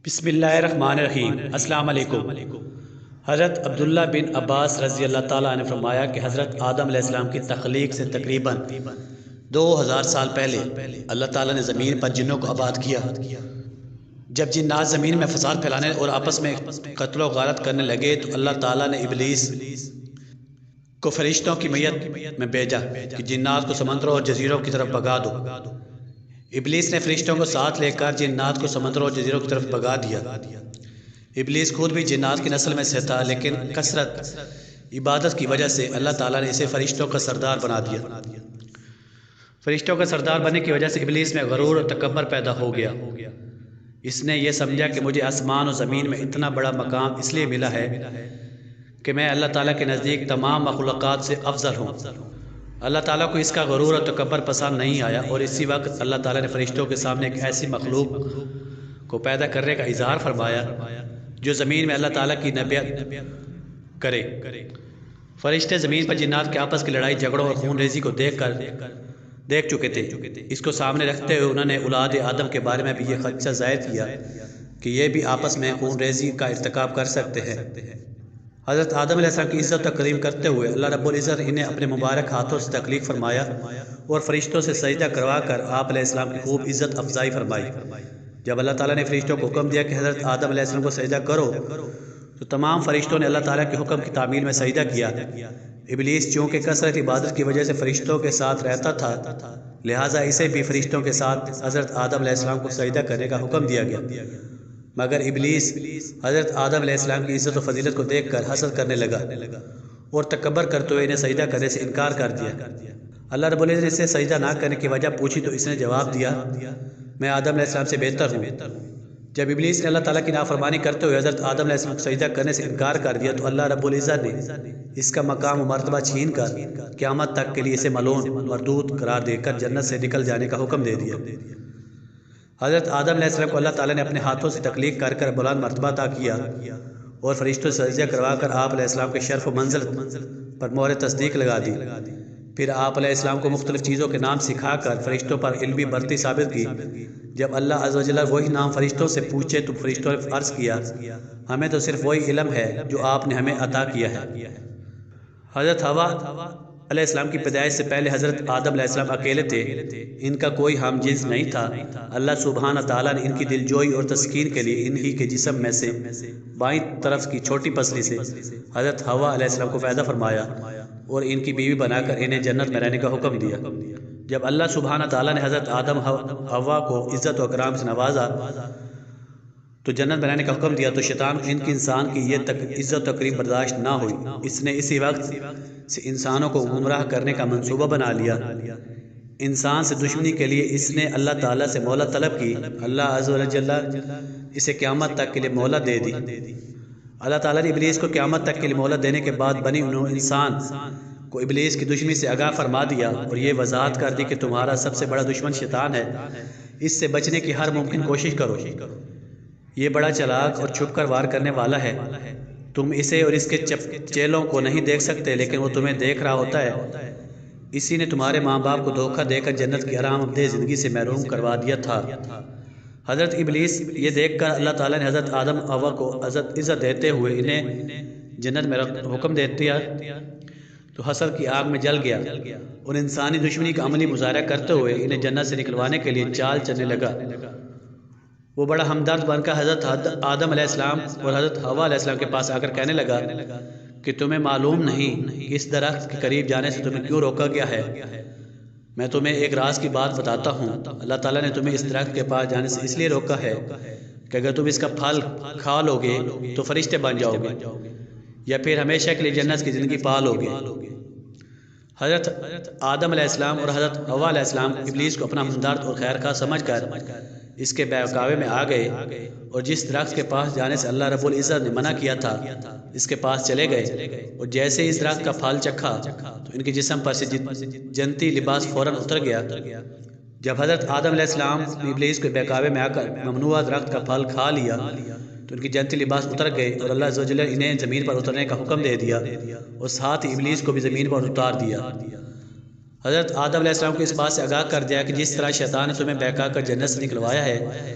بسم اللہ الرحمن الرحیم۔ السلام علیکم۔ حضرت عبداللہ بن عباس رضی اللہ تعالیٰ نے فرمایا کہ حضرت آدم علیہ السلام کی تخلیق سے تقریباً 2000 سال پہلے اللہ تعالیٰ نے زمین پر جنوں کو آباد کیا۔ جب جنات زمین میں فساد پھیلانے اور آپس میں قتل و غارت کرنے لگے تو اللہ تعالیٰ نے ابلیس کو فرشتوں کی میت میں بھیجا کہ جنات کو سمندروں اور جزیروں کی طرف بھگا دو۔ ابلیس نے فرشتوں کو ساتھ لے کر جنات کو سمندروں اور جزیروں کی طرف بھگا دیا۔ ابلیس خود بھی جنات کی نسل میں سے تھا، لیکن کثرت عبادت کی وجہ سے اللہ تعالیٰ نے اسے فرشتوں کا سردار بنا دیا۔ فرشتوں کا سردار بننے کی وجہ سے ابلیس میں غرور اور تکبر پیدا ہو گیا۔ اس نے یہ سمجھا کہ مجھے آسمان اور زمین میں اتنا بڑا مقام اس لیے ملا ہے کہ میں اللہ تعالیٰ کے نزدیک تمام مخلوقات سے افضل ہوں۔ اللہ تعالیٰ کو اس کا غرور اور تکبر پسند نہیں آیا، اور اسی وقت اللہ تعالیٰ نے فرشتوں کے سامنے ایک ایسی مخلوق کو پیدا کرنے کا اظہار فرمایا جو زمین میں اللہ تعالیٰ کی نبیت کرے۔ فرشتے زمین پر جنات کے آپس کی لڑائی جھگڑوں اور خون ریزی کو دیکھ چکے تھے۔ اس کو سامنے رکھتے ہوئے انہوں نے اولاد آدم کے بارے میں بھی یہ خدشہ ظاہر کیا کہ یہ بھی آپس میں خون ریزی کا ارتکاب کر سکتے ہیں۔ حضرت آدم علیہ السلام کی عزت و تکریم کرتے ہوئے اللہ رب العزت نے انہیں اپنے مبارک ہاتھوں سے تخلیق فرمایا اور فرشتوں سے سجدہ کروا کر آپ علیہ السلام کی خوب عزت افزائی فرمائی۔ جب اللہ تعالیٰ نے فرشتوں کو حکم دیا کہ حضرت آدم علیہ السلام کو سجدہ کرو تو تمام فرشتوں نے اللہ تعالیٰ کے حکم کی تعمیل میں سجدہ کیا۔ ابلیس چونکہ کثرت عبادت کی وجہ سے فرشتوں کے ساتھ رہتا تھا، لہٰذا اسے بھی فرشتوں کے ساتھ حضرت آدم علیہ السلام کو سجدہ کرنے کا حکم دیا گیا، مگر ابلیس حضرت آدم علیہ السلام کی عزت و فضیلت کو دیکھ کر حسد کرنے لگا اور تکبر کرتے ہوئے انہیں سجدہ کرنے سے انکار کر دیا۔ اللہ رب العزت نے اس سے سجدہ نہ کرنے کی وجہ پوچھی تو اس نے جواب دیا، میں آدم علیہ السلام سے بہتر ہوں۔ جب ابلیس نے اللہ تعالیٰ کی نافرمانی کرتے ہوئے حضرت آدم علیہ السلام کو سجدہ کرنے سے انکار کر دیا تو اللہ رب العزت نے اس کا مقام و مرتبہ چھین کر قیامت تک کے لیے اسے ملعون مردود قرار دے کر جنت سے نکل جانے کا حکم دے دیا۔ حضرت آدم علیہ السلام کو اللہ تعالیٰ نے اپنے ہاتھوں سے تخلیق کر بلند مرتبہ عطا کیا اور فرشتوں سے سجدہ کروا کر آپ علیہ السلام کے شرف و منزل پر مہر تصدیق لگا دی۔ پھر آپ علیہ السلام کو مختلف چیزوں کے نام سکھا کر فرشتوں پر علمی برتی ثابت کی۔ جب اللہ عز و جل وہی نام فرشتوں سے پوچھے تو فرشتوں نے عرض کیا، ہمیں تو صرف وہی علم ہے جو آپ نے ہمیں عطا کیا ہے۔ حضرت حوا علیہ السلام کی پیدائش سے پہلے حضرت آدم علیہ السلام اکیلے تھے، ان کا کوئی ہم جنس نہیں تھا۔ اللہ سبحانہ تعالیٰ نے ان کی دلجوئی اور تسکین کے لیے انہی کے جسم میں سے بائیں طرف کی چھوٹی پسلی سے حضرت حوا علیہ السلام کو پیدا فرمایا اور ان کی بیوی بنا کر انہیں جنت میں رہنے کا حکم دیا۔ جب اللہ سبحانہ تعالیٰ نے حضرت آدم حوا کو عزت و اکرام سے نوازا تو جنت میں رہنے کا حکم دیا تو شیطان ان کی انسان کی یہ عزت و تکریم برداشت نہ ہوئی۔ اس نے اسی وقت سے انسانوں کو گمراہ کرنے کا منصوبہ بنا لیا۔ انسان سے دشمنی کے لیے اس نے اللہ تعالیٰ سے مہلت طلب کی۔ اللہ عز و جل اسے قیامت تک کے لیے مہلت دے دی۔ اللہ تعالیٰ نے ابلیس کو قیامت تک کے لیے مہلت دینے کے بعد بنی انسان کو ابلیس کی دشمنی سے آگاہ فرما دیا اور یہ وضاحت کر دی کہ تمہارا سب سے بڑا دشمن شیطان ہے، اس سے بچنے کی ہر ممکن کوشش کرو۔ یہ بڑا چلاک اور چھپ کر وار کرنے والا ہے، تم اسے اور اس کے چیلوں کو نہیں دیکھ سکتے لیکن وہ تمہیں دیکھ رہا ہوتا ہے۔ اسی نے تمہارے ماں باپ کو دھوکہ دے کر جنت کی آرام دہ زندگی سے محروم کروا دیا تھا۔ حضرت ابلیس یہ دیکھ کر اللہ تعالیٰ نے حضرت آدم حوا کو عزت دیتے ہوئے انہیں جنت میں حکم دے دیا تو حسد کی آگ میں جل گیا اور انسانی دشمنی کا عملی مظاہرہ کرتے ہوئے انہیں جنت سے نکلوانے کے لیے چال چلنے لگا۔ وہ بڑا ہمدرد بن کر حضرت آدم علیہ السلام اور حضرت حوا علیہ السلام کے پاس آ کر کہنے لگا کہ تمہیں معلوم نہیں کہ اس درخت کے قریب جانے سے تمہیں کیوں روکا گیا ہے؟ میں تمہیں ایک راز کی بات بتاتا ہوں۔ اللہ تعالیٰ نے تمہیں اس درخت کے پاس جانے سے اس لیے روکا ہے کہ اگر تم اس کا پھل کھا لو گے تو فرشتے بن جاؤ گے یا پھر ہمیشہ کے لیے جنت کی زندگی پا لو گے۔ حضرت آدم علیہ السلام اور حضرت حوا علیہ السلام ابلیس کو اپنا ہمدرد اور خیر خواہ سمجھ کر اس کے بہکاوے میں آ گئے اور جس درخت کے پاس جانے سے اللہ رب العزت نے منع کیا تھا اس کے پاس چلے گئے، اور جیسے اس درخت کا پھل چکھا تو ان کے جسم پر سے جنتی لباس فوراً اتر گیا۔ جب حضرت آدم علیہ السلام نے ابلیس کے بہکاوے میں آ کر ممنوعہ درخت کا پھل کھا لیا تو ان کی جنتی لباس اتر گئے اور اللہ عز و جل انہیں زمین پر اترنے کا حکم دے دیا اور ساتھ ہی ابلیس کو بھی زمین پر اتار دیا۔ حضرت آدم علیہ السلام کو اس بات سے آگاہ کر دیا کہ جس طرح شیطان نے تمہیں بہکا کر جنت سے نکلوایا ہے،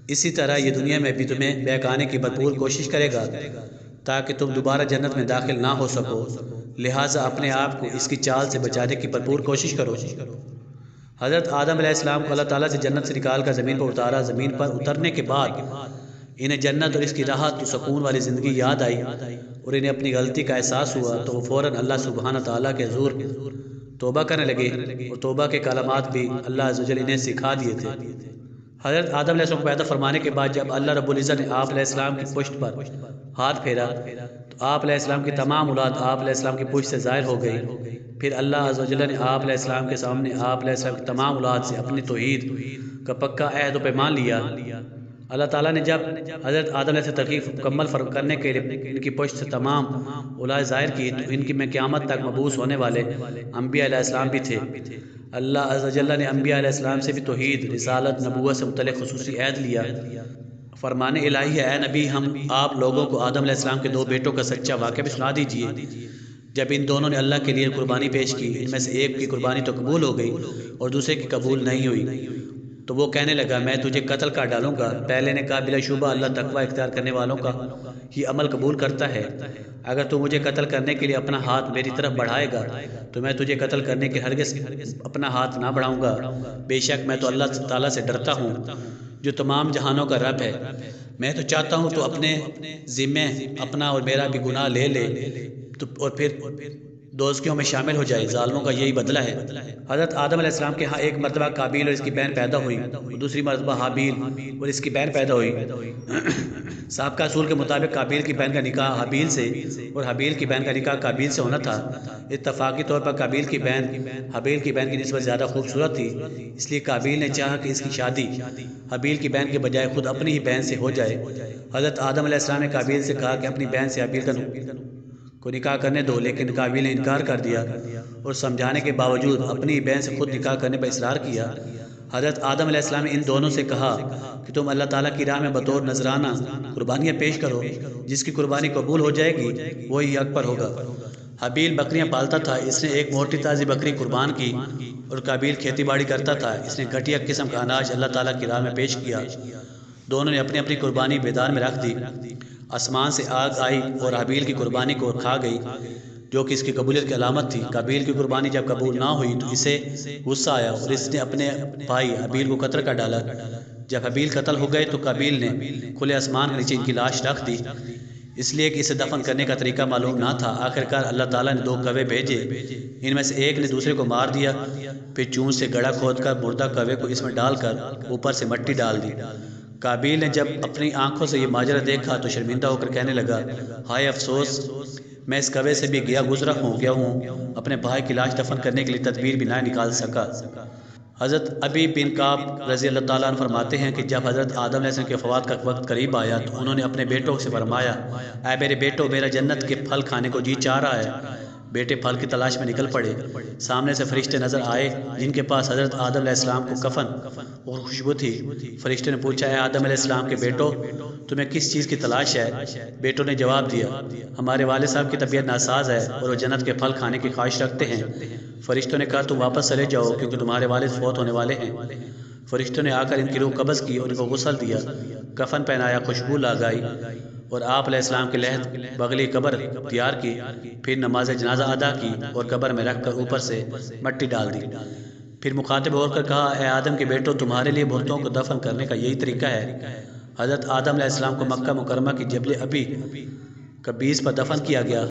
اسی طرح یہ دنیا میں بھی تمہیں بہکانے کی بھرپور کوشش کرے گا تاکہ تم دوبارہ جنت میں داخل نہ ہو سکو، لہٰذا اپنے آپ کو اس کی چال سے بچانے کی بھرپور کوشش کرو۔ حضرت آدم علیہ السلام کو اللہ تعالیٰ سے جنت سے نکال کر زمین پر اتارا۔ زمین پر اترنے کے بعد انہیں جنت اور اس کی راحت و سکون والی زندگی یاد آئی اور انہیں اپنی غلطی کا احساس ہوا، تو وہ فوراً اللہ سبحانہ تعالیٰ کے حضور توبہ کرنے لگے، اور توبہ کے کلمات بھی اللہ عز و جل انہیں سکھا دیے تھے۔ حضرت آدم علیہ السلام کو پیدا فرمانے کے بعد جب اللہ رب العزت نے آپ علیہ السلام کی پشت پر ہاتھ پھیرا تو آپ علیہ السلام کی تمام اولاد آپ علیہ السلام کی پشت سے ظاہر ہو گئی۔ پھر اللہ عز و جل نے آپ علیہ السلام کے سامنے آپ علیہ السلام کی تمام اولاد سے اپنی توحید کا پکا عہد و پیمان لیا۔ اللہ تعالیٰ نے جب حضرت آدم علیہ السلام تکلیف مکمل کرنے کے لیے ان کی پشت سے تمام اولاد ظاہر کی تو ان کی میں قیامت تک مبعوث ہونے والے انبیاء علیہ السلام بھی تھے۔ اللہ عز و جل نے انبیاء علیہ السلام سے بھی توحید، رسالت، نبوت سے متعلق خصوصی عہد لیا۔ فرمان الہی ہے، اے نبی ہم آپ لوگوں کو آدم علیہ السلام کے دو بیٹوں کا سچا واقعہ بھی سنا دیجیے۔ جب ان دونوں نے اللہ کے لیے قربانی پیش کی، ان میں سے ایک کی قربانی تو قبول ہو گئی اور دوسرے کی قبول نہیں ہوئی، تو وہ کہنے لگا میں تجھے قتل کر ڈالوں گا۔ پہلے نے کہا بلا شبہ اللہ تقوی اختیار کرنے والوں کا ہی عمل قبول کرتا ہے، اگر تو مجھے قتل کرنے کے لیے اپنا ہاتھ میری طرف بڑھائے گا تو میں تجھے قتل کرنے کے ہرگز اپنا ہاتھ نہ بڑھاؤں گا۔ بے شک میں تو اللہ تعالیٰ سے ڈرتا ہوں جو تمام جہانوں کا رب ہے۔ میں تو چاہتا ہوں تو اپنے ذمے اپنا اور میرا بھی گناہ لے لے اور پھر دوزخیوں میں شامل ہو جائے، ظالموں کا یہی بدلہ ہے۔ حضرت آدم علیہ السلام کے ہاں ایک مرتبہ قابیل اور اس کی بہن پیدا ہوئی اور دوسری مرتبہ حابیل اور اس کی بہن پیدا ہوئی۔ سابقہ اصول کے مطابق قابیل کی بہن کا نکاح حابیل سے اور حابیل کی بہن کا نکاح قابیل سے ہونا تھا۔ اتفاقی طور پر قابیل کی بہن حابیل کی بہن کی نسبت زیادہ خوبصورت تھی، اس لیے قابیل نے چاہا کہ اس کی شادی حابیل کی بہن کے بجائے خود اپنی ہی بہن سے ہو جائے۔ حضرت آدم علیہ السلام نے قابیل سے کہا کہ اپنی بہن سے حابیل کو نکاح کرنے دو، لیکن قابیل نے انکار کر دیا اور سمجھانے کے باوجود اپنی بہن سے خود نکاح کرنے پر اصرار کیا۔ حضرت آدم علیہ السلام نے ان دونوں سے کہا کہ تم اللہ تعالیٰ کی راہ میں بطور نذرانہ قربانیاں پیش کرو، جس کی قربانی قبول ہو جائے گی وہی حق پر ہوگا۔ حابیل بکریاں پالتا تھا، اس نے ایک موٹی تازی بکری قربان کی، اور قابیل کھیتی باڑی کرتا تھا، اس نے گھٹیا قسم کا اناج اللہ تعالیٰ کی راہ میں پیش کیا۔ دونوں نے اپنی اپنی قربانی میدان میں رکھ دی۔ آسمان سے آگ آئی اور حابیل کی قربانی کو کھا گئی، جو کہ اس کی قبولیت کی علامت تھی۔ قابیل کی قربانی جب قبول نہ ہوئی تو اسے غصہ آیا اور اس نے اپنے بھائی حابیل کو قتل کر ڈالا۔ جب حابیل قتل ہو گئے تو قابیل نے کھلے آسمان کے نیچے ان کی لاش رکھ دی، اس لیے کہ اسے دفن کرنے کا طریقہ معلوم نہ تھا۔ آخرکار اللہ تعالیٰ نے دو کوے بھیجے، ان میں سے ایک نے دوسرے کو مار دیا، پھر چون سے گڑھا کھود کر مردہ کوے کو اس میں ڈال کر اوپر سے مٹی ڈال دی۔ قابیل نے جب اپنی آنکھوں سے یہ ماجرا دیکھا تو شرمندہ ہو کر کہنے لگا، ہائے افسوس، میں اس کوے سے بھی گیا گزرا ہوں، اپنے بھائی کی لاش دفن کرنے کے لیے تدبیر بھی نہ نکال سکا۔ حضرت ابی بن کعب رضی اللہ تعالیٰ عنہ فرماتے ہیں کہ جب حضرت آدم علیہ السلام کی وفات کا وقت قریب آیا تو انہوں نے اپنے بیٹوں سے فرمایا، اے میرے بیٹو، میرا جنت کے پھل کھانے کو جی چاہ رہا ہے۔ بیٹے پھل کی تلاش میں نکل پڑے۔ سامنے سے فرشتے نظر آئے جن کے پاس حضرت آدم علیہ السلام کو کفن اور خوشبو تھی۔ فرشتے نے پوچھا، اے آدم علیہ السلام کے بیٹو، تمہیں کس چیز کی تلاش ہے؟ بیٹوں نے جواب دیا، ہمارے والد صاحب کی طبیعت ناساز ہے اور وہ جنت کے پھل کھانے کی خواہش رکھتے ہیں۔ فرشتوں نے کہا تم واپس چلے جاؤ کیونکہ تمہارے والد فوت ہونے والے ہیں۔ فرشتوں نے آ کر ان کی روح قبض کی اور ان کو غسل دیا، کفن پہنایا، خوشبو لگائی اور آپ علیہ السلام کے لحد بغلی قبر تیار کی، پھر نماز جنازہ ادا کی اور قبر میں رکھ کر اوپر سے مٹی ڈال دی۔ پھر مخاطب ہو کر کہا، اے آدم کے بیٹو، تمہارے لیے بتوں کو دفن کرنے کا یہی طریقہ ہے۔ حضرت آدم علیہ السلام کو مکہ مکرمہ کی جبل ابی کا 20 پر دفن کیا گیا۔